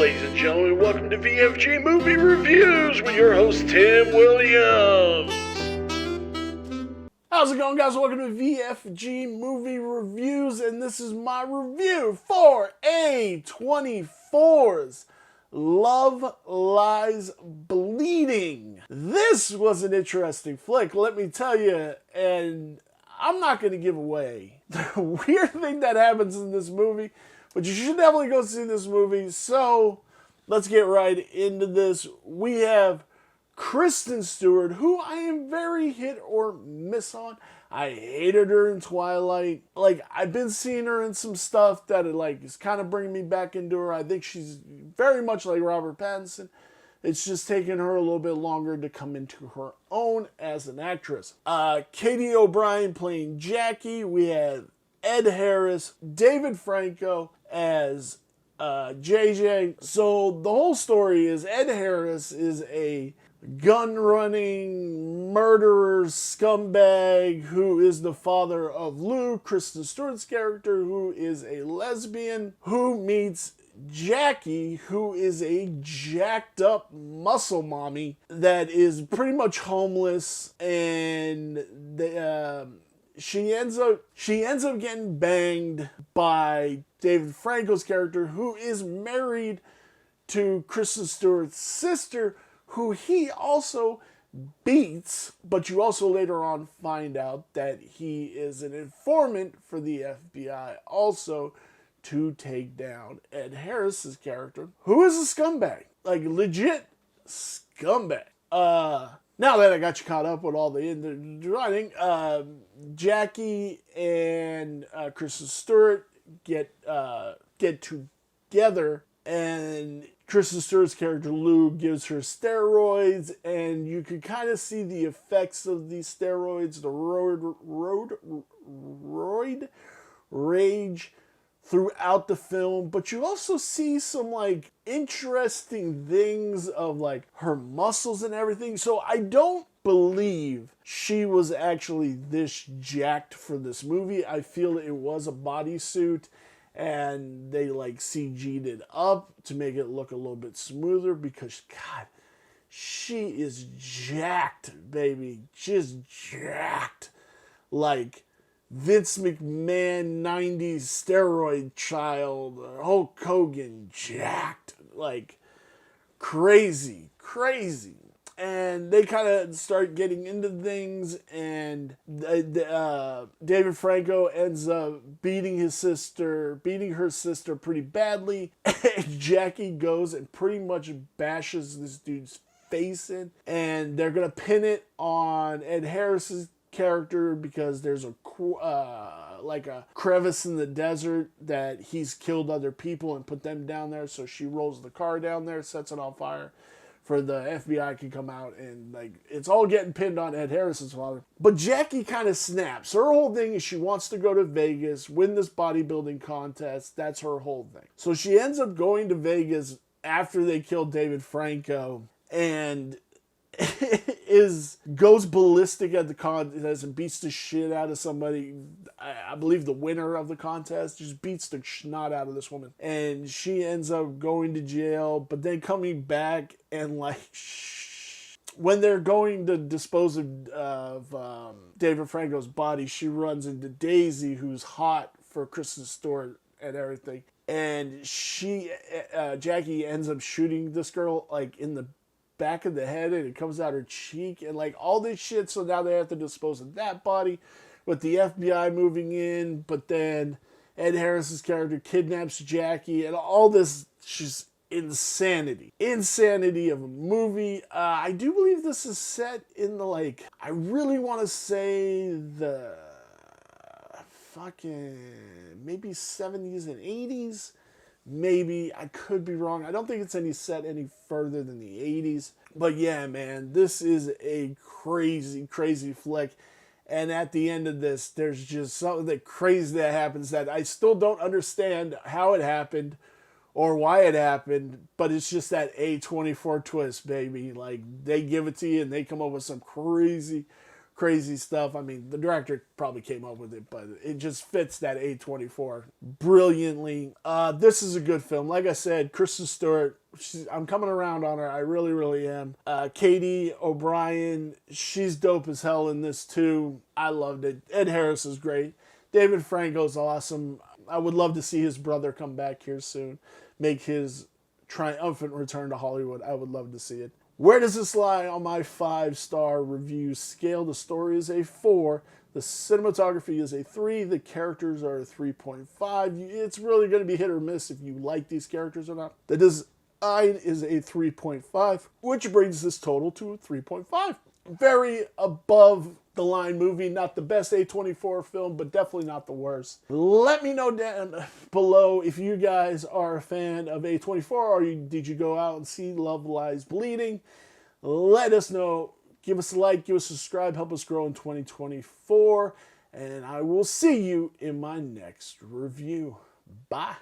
ladies and gentlemen. Welcome to VFG Movie Reviews with your host, Tim Williams. How's it going, guys? Welcome to VFG Movie Reviews, and this is my review for A24's Love Lies Bleeding. This was an interesting flick, let me tell you, and I'm not going to give away the weird thing that happens in this movie, but you should definitely go see this movie. So let's get right into this. We have Kristen Stewart, who I am very hit or miss on. I hated her in Twilight. I've been seeing her in some stuff that is kind of bringing me back into her. I think she's very much like Robert Pattinson. It's just taken her a little bit longer to come into her own as an actress. Katie O'Brien playing Jackie. We have Ed Harris, David Franco as JJ. So the whole story is Ed Harris is a gun-running murderer scumbag who is the father of Lou, Kristen Stewart's character, who is a lesbian, who meets Jackie, who is a jacked up muscle mommy that is pretty much homeless, and she ends up getting banged by David Franco's character, who is married to Kristen Stewart's sister, who he also beats, but you also later on find out that he is an informant for the FBI also to take down Ed Harris's character, who is a scumbag. Like, legit scumbag. Now that I got you caught up with all the running, Jackie and Kristen Stewart get together, and Kristen Stewart's character Lou gives her steroids, and you can kind of see the effects of these steroids, the roid rage throughout the film, but you also see some interesting things of her muscles and everything. So I don't believe she was actually this jacked for this movie. I feel it was a bodysuit and they CG'd it up to make it look a little bit smoother, because God, she is jacked, baby. Just jacked. Like Vince McMahon 90s steroid child, Hulk Hogan, jacked, crazy. And they kind of start getting into things, and David Franco ends up beating her sister pretty badly. And Jackie goes and pretty much bashes this dude's face in, and they're gonna pin it on Ed Harris's character because there's a crevice in the desert that he's killed other people and put them down there. So she rolls the car down there, sets it on fire for the FBI can come out, and it's all getting pinned on Ed Harris's father. But Jackie kind of snaps. Her whole thing is she wants to go to Vegas, win this bodybuilding contest. That's her whole thing. So she ends up going to Vegas after they killed David Franco, and goes ballistic at the contest and beats the shit out of somebody. I believe the winner of the contest just beats the snot out of this woman, and she ends up going to jail, but then coming back, and when they're going to dispose of David Franco's body, she runs into Daisy, who's hot for Kristen Stewart and everything, and Jackie ends up shooting this girl in the back of the head, and it comes out her cheek, and all this shit. So now they have to dispose of that body with the FBI moving in, but then Ed Harris's character kidnaps Jackie, and all this just insanity of a movie. I do believe this is set in the I really want to say the fucking maybe 70s and 80s. Maybe, I could be wrong. I don't think it's set any further than the 80s. But yeah, man, this is a crazy flick. And at the end of this, there's just something that crazy that happens that I still don't understand how it happened or why it happened. But it's just that A24 twist, baby. They give it to you and they come up with some crazy crazy stuff. I mean, the director probably came up with it, but it just fits that A24 brilliantly. This is a good film. Like I said, Kristen Stewart, I'm coming around on her. I really, really am. Katie O'Brien, she's dope as hell in this too. I loved it. Ed Harris is great. David Franco's awesome. I would love to see his brother come back here soon, make his triumphant return to Hollywood. I would love to see it. Where does this lie on my 5-star review scale? The story is a 4. The cinematography is a 3. The characters are a 3.5. It's really going to be hit or miss if you like these characters or not. The design is a 3.5, which brings this total to a 3.5. Very above the line movie. Not the best A24 film, but definitely not the worst. Let me know down below if you guys are a fan of A24 or did you go out and see Love Lies Bleeding. Let us know. Give us a like, give us a subscribe, help us grow in 2024. And I will see you in my next review. Bye.